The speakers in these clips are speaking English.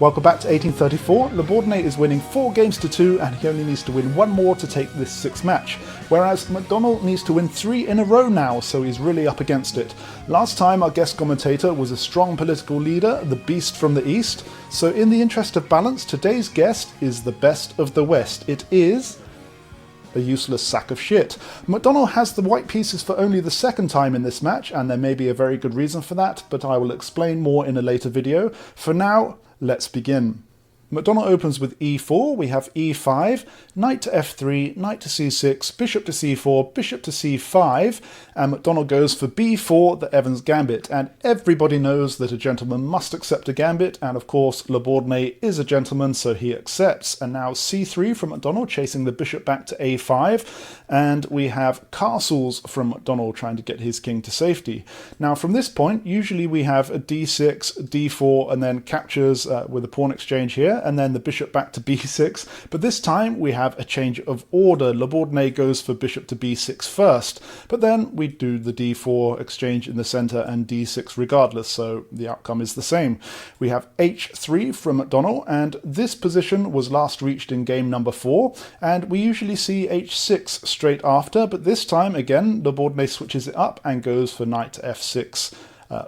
Welcome back to 1834. Bourdonnais is winning 4 games to 2 and he only needs to win 1 more to take this 6th match, whereas McDonnell needs to win 3 in a row now, so he's really up against it. Last time our guest commentator was a strong political leader, the Beast from the East, so in the interest of balance, today's guest is the best of the West. It is a useless sack of shit. McDonnell has the white pieces for only the 2nd time in this match, and there may be a very good reason for that, but I will explain more in a later video. For now, let's begin. McDonnell opens with e4, we have e5, knight to f3, knight to c6, bishop to c4, bishop to c5, and McDonnell goes for b4, the Evans gambit, and everybody knows that a gentleman must accept a gambit, and of course Bourdonnais is a gentleman, so he accepts. And now c3 from McDonnell, chasing the bishop back to a5, and we have castles from McDonnell trying to get his king to safety. Now from this point, usually we have a d6, d4, and then captures with a pawn exchange here, and then the bishop back to b6, but this time we have a change of order. Bourdonnais goes for bishop to b6 first, but then we do the d4 exchange in the center and d6 regardless, so the outcome is the same. We have h3 from McDonnell, and this position was last reached in game number 4, and we usually see h6 straight after, but this time again Bourdonnais switches it up and goes for knight to f6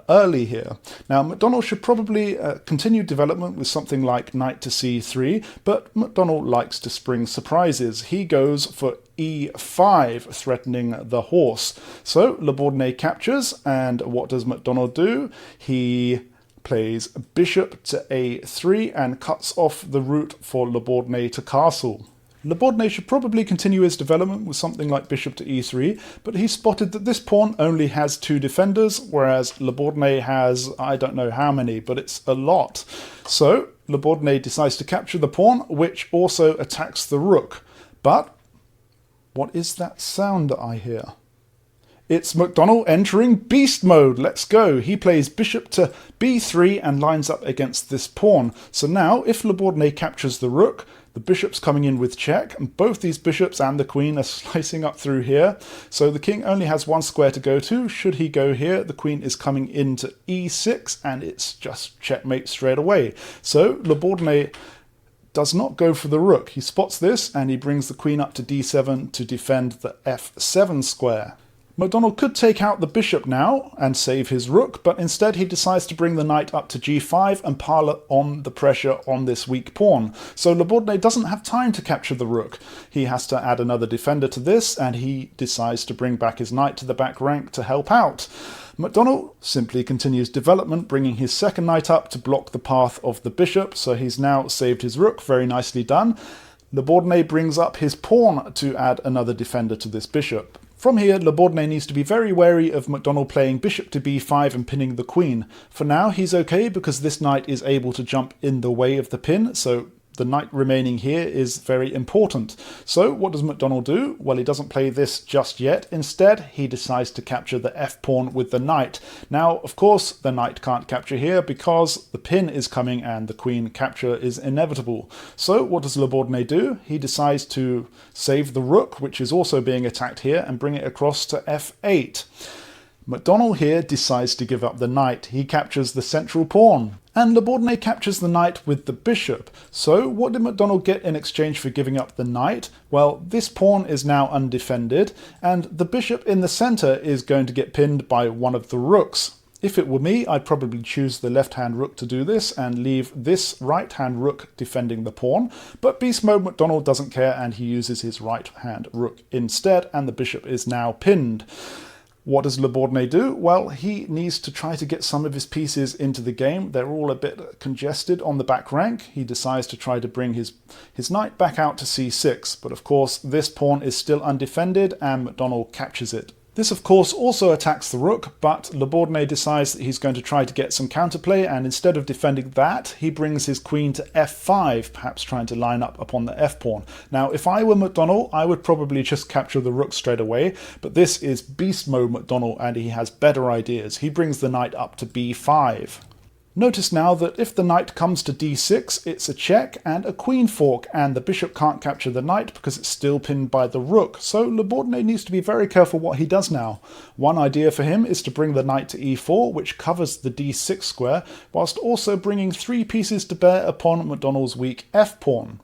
early here. Now McDonnell should probably continue development with something like knight to c3, but McDonnell likes to spring surprises. He goes for e5, threatening the horse. So Bourdonnais captures, and what does McDonnell do? He plays bishop to a3 and cuts off the route for Bourdonnais to castle. Bourdonnais should probably continue his development with something like bishop to e3, but he spotted that this pawn only has 2 defenders, whereas Bourdonnais has, I don't know how many, but it's a lot. So Bourdonnais decides to capture the pawn, which also attacks the rook. But what is that sound that I hear? It's McDonnell entering beast mode. Let's go. He plays bishop to b3 and lines up against this pawn. So now, if Bourdonnais captures the rook, the bishop's coming in with check, and both these bishops and the queen are slicing up through here. So the king only has 1 square to go to. Should he go here, the queen is coming into e6, and it's just checkmate straight away. So Bourdonnais does not go for the rook. He spots this, and he brings the queen up to d7 to defend the f7 square. McDonnell could take out the bishop now and save his rook, but instead he decides to bring the knight up to g5 and pile on the pressure on this weak pawn. So Bourdonnais doesn't have time to capture the rook. He has to add another defender to this, and he decides to bring back his knight to the back rank to help out. McDonnell simply continues development, bringing his 2nd knight up to block the path of the bishop, so he's now saved his rook. Very nicely done. Bourdonnais brings up his pawn to add another defender to this bishop. From here, Bourdonnais needs to be very wary of McDonnell playing bishop to b5 and pinning the queen. For now, he's okay because this knight is able to jump in the way of the pin, so the knight remaining here is very important. So what does McDonnell do? Well, he doesn't play this just yet. Instead, he decides to capture the f-pawn with the knight. Now, of course, the knight can't capture here because the pin is coming and the queen capture is inevitable. So what does Bourdonnais do? He decides to save the rook, which is also being attacked here, and bring it across to f8. McDonnell here decides to give up the knight. He captures the central pawn. And Bourdonnais captures the knight with the bishop. So what did McDonnell get in exchange for giving up the knight? Well, this pawn is now undefended, and the bishop in the center is going to get pinned by one of the rooks. If it were me, I'd probably choose the left-hand rook to do this and leave this right-hand rook defending the pawn. But Beast Mode McDonnell doesn't care, and he uses his right-hand rook instead, and the bishop is now pinned. What does Bourdonnais do? Well, he needs to try to get some of his pieces into the game. They're all a bit congested on the back rank. He decides to try to bring his knight back out to c6, but of course this pawn is still undefended and McDonnell captures it. This of course also attacks the rook, but Bourdonnais decides that he's going to try to get some counterplay, and instead of defending that, he brings his queen to f5, perhaps trying to line up upon the f-pawn. Now, if I were McDonnell, I would probably just capture the rook straight away, but this is beast mode McDonnell, and he has better ideas. He brings the knight up to b5. Notice now that if the knight comes to d6, it's a check and a queen fork, and the bishop can't capture the knight because it's still pinned by the rook, so Le Bourdonnais needs to be very careful what he does now. One idea for him is to bring the knight to e4, which covers the d6 square, whilst also bringing 3 pieces to bear upon McDonnell's weak f-pawn.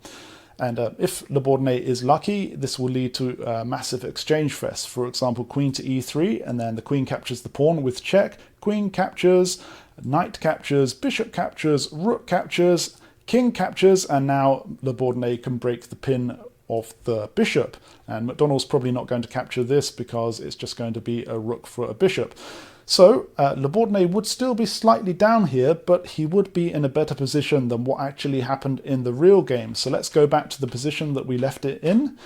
And if Le Bourdonnais is lucky, this will lead to a massive exchange fest. For example, queen to e3, and then the queen captures the pawn with check, queen captures, knight captures, bishop captures, rook captures, king captures, and now Le Bourdonnais can break the pin of the bishop. And McDonnell's probably not going to capture this because it's just going to be a rook for a bishop. So Le Bourdonnais would still be slightly down here, but he would be in a better position than what actually happened in the real game. So let's go back to the position that we left it in,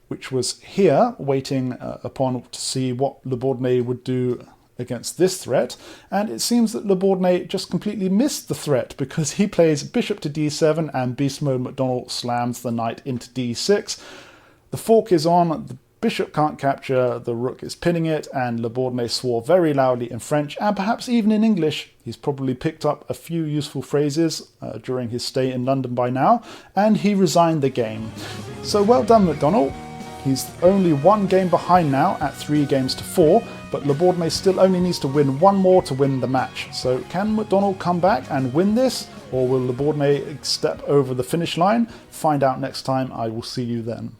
which was here, waiting upon to see what Le Bourdonnais would do against this threat, and it seems that Le Bourdonnais just completely missed the threat because he plays bishop to d7 and beast mode McDonnell slams the knight into d6. The fork is on, the bishop can't capture, the rook is pinning it, and Le Bourdonnais swore very loudly in French and perhaps even in English. He's probably picked up a few useful phrases during his stay in London by now, and he resigned the game. So well done, McDonnell. He's only 1 game behind now at 3 games to 4, but Le Bourdonnais still only needs to win 1 more to win the match. So can McDonnell come back and win this, or will Le Bourdonnais step over the finish line? Find out next time. I will see you then.